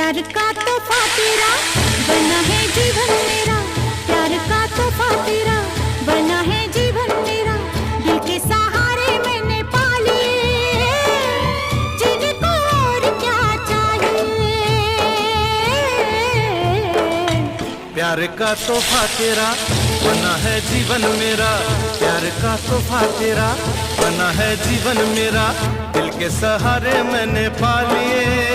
प्यार का तोहफा तेरा बना है जीवन मेरा, प्यार का तोहफा तेरा बना है जीवन मेरा। दिल के सहारे मैंने पा लिए, जीने को और क्या चाहिए। प्यार का तोहफा तेरा बना है जीवन मेरा, प्यार का तोहफा तेरा बना है जीवन मेरा। दिल के सहारे मैंने पा लिए,